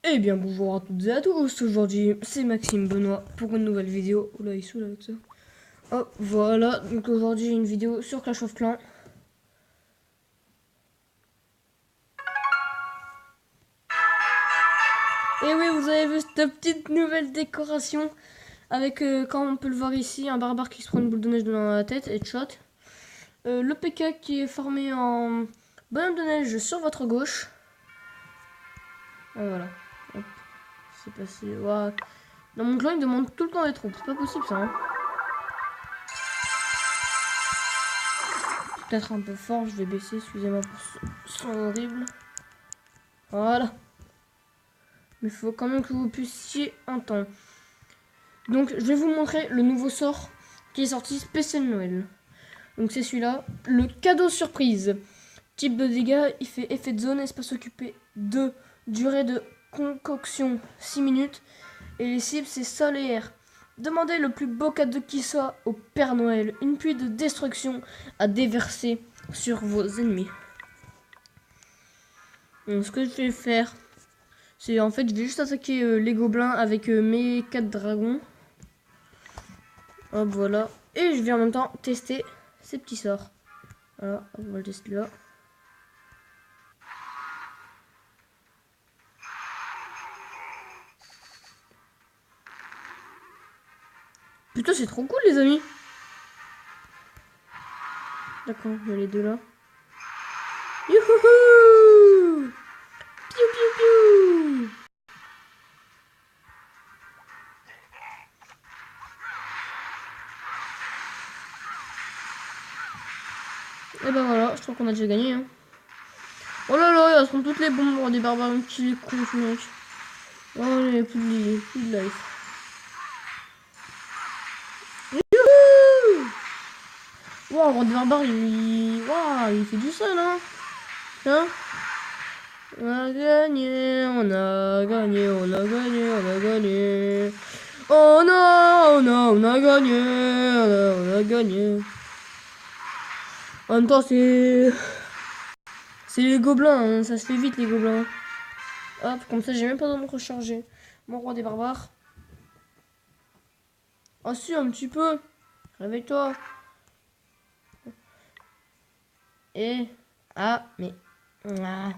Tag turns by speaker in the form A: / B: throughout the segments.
A: Eh bien bonjour à toutes et à tous, aujourd'hui c'est Maxime Benoît pour une nouvelle vidéo. Oula il saoule avec ça. Hop voilà, donc aujourd'hui une vidéo sur Clash of Clans. Et oui vous avez vu cette petite nouvelle décoration avec, comme on peut le voir ici, un barbare qui se prend une boule de neige dans la tête, headshot. Le PK qui est formé en bonhomme de neige sur votre gauche. Et voilà, hop, c'est passé, voilà. Dans mon clan il demande tout le temps des troupes, c'est pas possible ça hein. Peut-être un peu fort, je vais baisser, excusez-moi pour ce son horrible. Voilà. Mais il faut quand même que vous puissiez entendre. Donc je vais vous montrer le nouveau sort qui est sorti spécial Noël. Donc c'est celui-là, le cadeau surprise. Type de dégâts, il fait effet de zone, espace occupé 2, durée de concoction 6 minutes. Et les cibles c'est sol et air. Demandez le plus beau cadeau qui soit au Père Noël. Une pluie de destruction à déverser sur vos ennemis. Donc ce que je vais faire, c'est en fait je vais juste attaquer les gobelins avec mes 4 dragons. Hop voilà. Et je vais en même temps tester ces petits sorts. Voilà, on va le tester là. Putain c'est trop cool les amis. D'accord, il y a les deux là. Youhouhou! Piou piou piou! Et ben voilà, je crois qu'on a déjà gagné hein. Oh là là, elles sont toutes les bombes des barbares qui les con ce mec. Oh il n'y a plus de life. Youhou! Wow, Roi des barbares wow, il fait du sol hein. Hein? On a gagné, on a gagné, on a gagné, on a gagné. On a gagné, on a gagné. En même temps, c'est les gobelins, hein, ça se fait vite les gobelins. Hop, comme ça, j'ai même pas besoin de recharger mon roi des barbares. Ah si, un petit peu. Réveille-toi. Et... Ah, mais... Ah.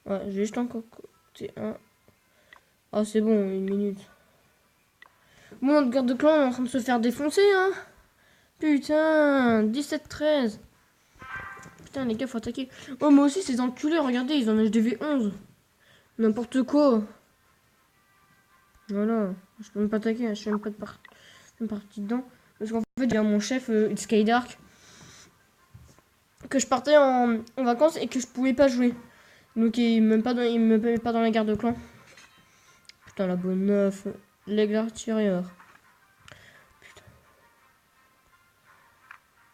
A: Ouais, j'ai juste encore côté 1. Ah, c'est bon, une minute. Bon, notre garde de clan est en train de se faire défoncer, hein. Putain, 17-13. Putain, les gars, faut attaquer. Oh, moi aussi, ces enculés, regardez, ils en ont HDV 11. N'importe quoi. Voilà, je peux même pas attaquer, je suis même pas partie dedans. Parce qu'en fait, j'ai mon chef, Skydark, que je partais en vacances et que je pouvais pas jouer. Donc il me met pas dans la garde de clan. Putain, la bonne neuf. L'aigle artilleur. Putain.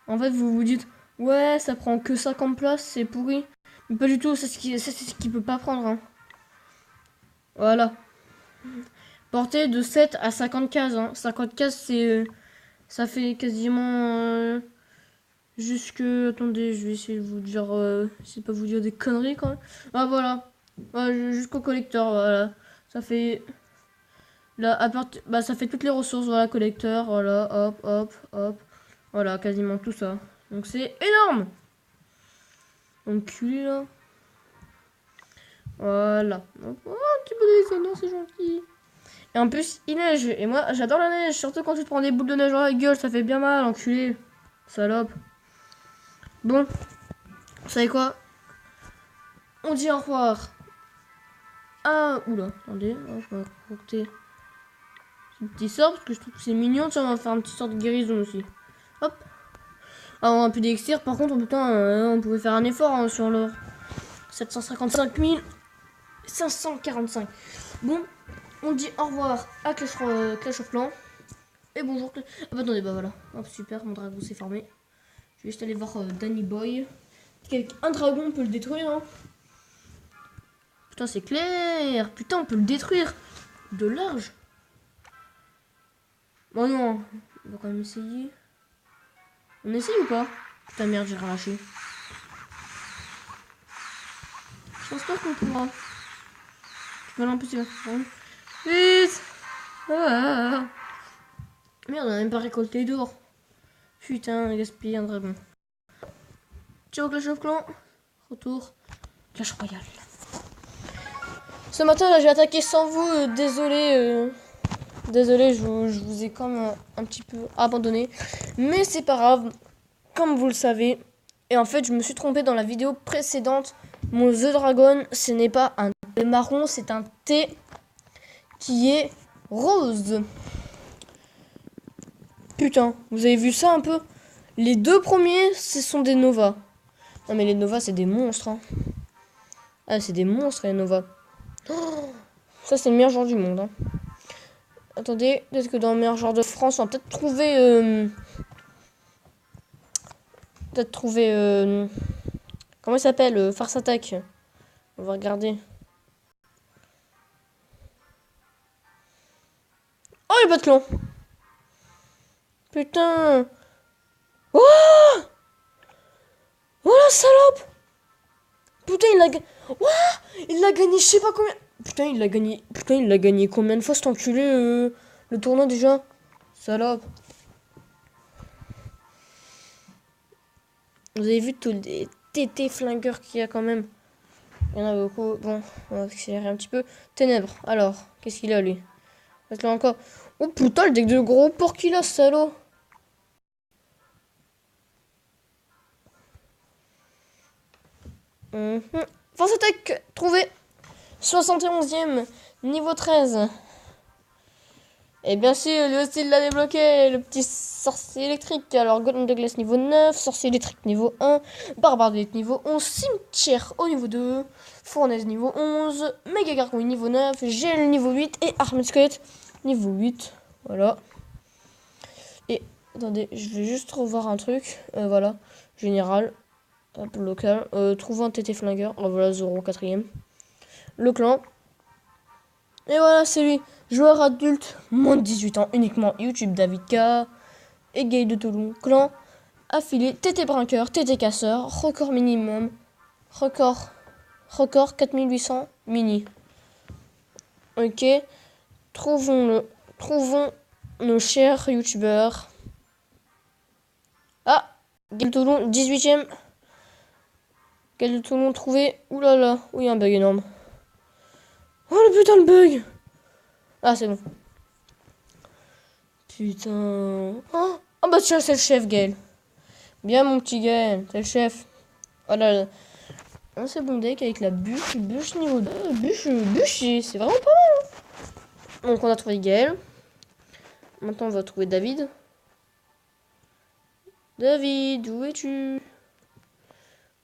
A: En fait, vous vous dites, ouais, ça prend que 50 places, c'est pourri. Mais pas du tout, c'est ce qu'il peut pas prendre. Hein. Voilà. Portée de 7 à 50 cases. Hein. 50 cases, c'est... ça fait quasiment... jusque... Attendez, je vais essayer de vous dire... c'est pas vous dire des conneries quand même. Ah voilà. Jusqu'au collecteur, voilà. Ça fait... Là, bah, ça fait toutes les ressources, voilà, collecteur, voilà, hop, hop, hop. Voilà, quasiment tout ça. Donc c'est énorme. Enculé là. Voilà. Donc, oh, un petit peu de descendant, c'est gentil. Et en plus, il neige. Et moi, j'adore la neige. Surtout quand tu te prends des boules de neige dans la gueule, ça fait bien mal, enculé. Salope. Bon, vous savez quoi? On dit au revoir. Ah, oula, attendez, hop, on va concocter ce petit sort parce que je trouve que c'est mignon. Tiens, on va faire un petit sort de guérison aussi. Hop. Ah, on a pu d'extir. Par contre, putain, on pouvait faire un effort hein, sur l'or. 755 545. Bon, on dit au revoir à Clash of Clans. Et bonjour. Ah bah attendez, bah voilà. Hop, super, mon dragon s'est formé. Je vais juste aller voir Danny Boy. Avec un dragon, on peut le détruire. Hein. Putain, c'est clair. Putain, on peut le détruire. De large. Bon non, on va quand même essayer. On essaye ou pas? Putain, merde, j'ai relâché. Je pense pas qu'on pourra. Voilà, en plus, il va faire. Vite. Ah. Merde, on a même pas récolté d'or. Putain, gaspillé un dragon. Ciao Clash of Clans. Retour. Clash Royale. Ce matin, là, j'ai attaqué sans vous. Désolé. Désolé, je vous ai comme un petit peu abandonné. Mais c'est pas grave. Comme vous le savez. Et en fait, je me suis trompé dans la vidéo précédente. Mon The Dragon, ce n'est pas un thé marron, c'est un thé qui est rose. Putain, vous avez vu ça un peu? Les deux premiers, ce sont des Nova. Non mais les Nova, c'est des monstres. Hein. Ah, c'est des monstres les Nova. Oh, ça, c'est le meilleur joueur du monde. Hein. Attendez, peut-être que dans le meilleur joueur de France, on va peut-être trouver... comment il s'appelle? Farce Attack. On va regarder. Oh, il n'y a pas de clan. Putain. Oh, oh la salope. Putain, il l'a gagné, je sais pas combien. Putain, il l'a gagné combien de fois cet enculé le tournoi déjà? Salope. Vous avez vu tous les TT flingueurs qu'il y a quand même. Il y en a beaucoup. Bon, on va accélérer un petit peu. Ténèbres. Alors, qu'est-ce qu'il a lui? Parce que là encore. Oh putain, le deck de gros porc qu'il a, salaud. Force attaque, trouvé. 71e, niveau 13. Et bien sûr, lui aussi il l'a débloqué, le petit sorcier électrique. Alors, Golem de glace niveau 9, sorcier électrique niveau 1, barbare d'élite niveau 11, cimetière au niveau 2, fournaise niveau 11, méga gargouille niveau 9, gel niveau 8 et armée de squelette niveau 8. Voilà. Et attendez, je vais juste revoir un truc. Voilà, général, hop, local, trouver un TT flingueur. Oh, voilà, Zoro 4ème. Le clan. Et voilà, c'est lui. Joueur adulte, moins de 18 ans, uniquement YouTube David K. Et Gay de Toulon. Clan, affilié, TT Brinqueur, TT Casseur, record minimum. Record 4800 mini. Ok. Trouvons nos chers youtubeurs. Ah, Gay de Toulon, 18ème. Gay de Toulon trouvé. Oulala, oui, un bug énorme. Oh le putain le bug. Ah, c'est bon. Putain. Oh, bah tiens, c'est le chef, Gaël. Bien, mon petit Gaël, c'est le chef. Oh là là. Un c'est bon deck avec la bûche niveau 2. Bûche, c'est vraiment pas mal. Hein. Donc, on a trouvé Gaël. Maintenant, on va trouver David. David, où es-tu?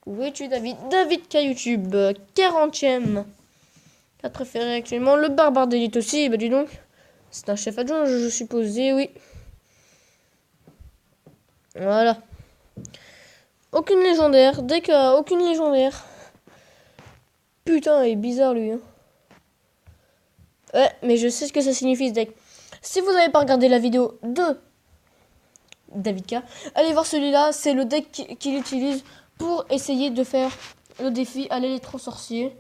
A: Où es-tu, David? David K YouTube, 40ème. 4 préférés actuellement. Le barbare d'élite aussi, bah dis donc. C'est un chef adjoint, je suppose, oui. Voilà. Aucune légendaire. DK, aucune légendaire. Putain, il est bizarre lui. Hein. Ouais, mais je sais ce que ça signifie ce deck. Si vous n'avez pas regardé la vidéo de David K, allez voir celui-là. C'est le deck qu'il utilise pour essayer de faire le défi à l'électro-sorcier.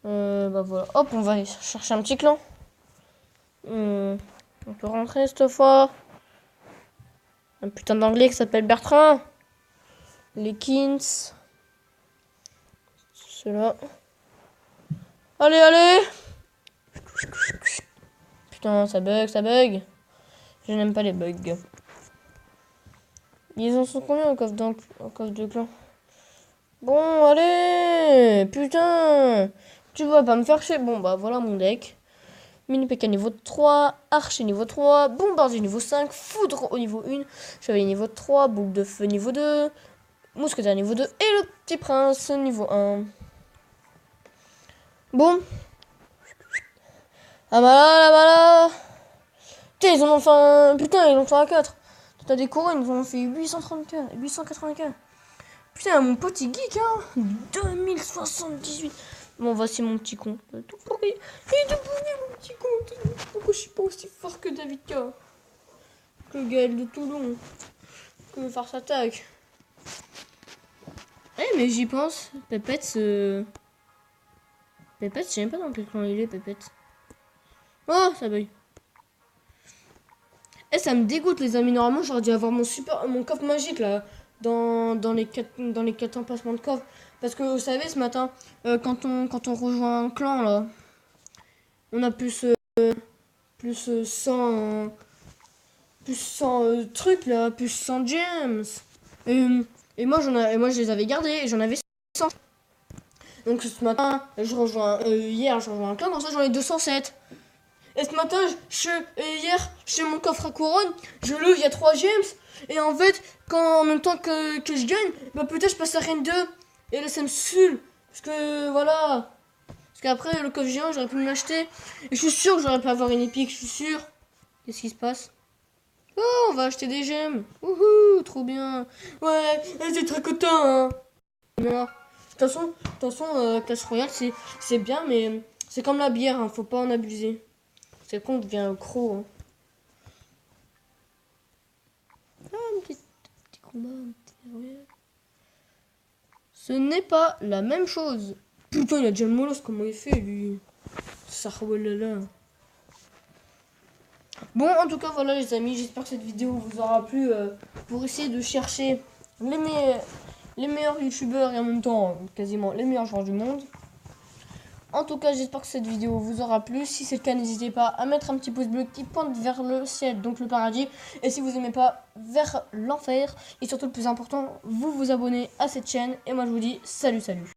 A: Bah voilà. Hop, on va aller chercher un petit clan. On peut rentrer cette fois. Un putain d'anglais qui s'appelle Bertrand. Les Kings. Ceux-là. Allez, allez. Putain, ça bug. Je n'aime pas les bugs. Ils en sont combien en coffre de clan? Bon, allez. Putain. Tu vas pas me faire chier. Bon, bah voilà mon deck. Mini PK niveau 3, archer niveau 3, bombardier niveau 5, foudre au niveau 1, chevalier niveau 3, boucle de feu niveau 2, mousquetaire niveau 2 et le petit prince niveau 1. Bon. Ah bah là. Putain, ils en ont fait un... Putain, ils en ont fait un 4. T'as des couronnes, ils en ont fait 834, 884. Putain, mon petit geek, hein. 2078. Bon, voici mon petit compte. Tout pourri. Il est tout pourri, mon petit compte. Pourquoi je suis pas aussi fort que David K? Que Gaël de Toulon. Que Farce Attack. Eh, mais j'y pense. Pépette, Pépette, je sais même pas dans quel clan il est, Pépette. Oh, ça bug. Eh, ça me dégoûte, les amis. Normalement, j'aurais dû avoir mon coffre magique, là, dans les 4 emplacements de coffre. Parce que, vous savez, ce matin, quand on rejoint un clan, là, on a plus 100... Plus 100 trucs, là, plus 100 gems. Et moi, je les avais gardés, et j'en avais 100. Donc, ce matin, hier, je rejoins un clan, comme ça, j'en ai 207. Et ce matin, hier, chez mon coffre à couronne, je l'ouvre, il y a 3 gems. Et en fait, en même temps que je gagne, bah peut-être je passe à Reine 2. Et là, ça me saoule. Parce que, voilà. Parce qu'après, le coffre géant, j'aurais pu me l'acheter. Et je suis sûr que j'aurais pu avoir une épique, je suis sûr. Qu'est-ce qui se passe? Oh, on va acheter des gemmes. Wouhou, trop bien. Ouais, c'est très content, hein. De toute façon, Clash Royale, c'est bien, mais c'est comme la bière, hein, faut pas en abuser. C'est qu'on devient croc. Hein. Ah, un petit combat, un petit... Ce n'est pas la même chose. Putain, il a déjà le molosse, comment il fait, lui. Ça là. Bon, en tout cas, voilà, les amis. J'espère que cette vidéo vous aura plu pour essayer de chercher les meilleurs youtubeurs et en même temps, quasiment les meilleurs joueurs du monde. En tout cas, j'espère que cette vidéo vous aura plu. Si c'est le cas, n'hésitez pas à mettre un petit pouce bleu qui pointe vers le ciel, donc le paradis. Et si vous n'aimez pas, vers l'enfer. Et surtout, le plus important, vous vous abonnez à cette chaîne. Et moi, je vous dis salut, salut.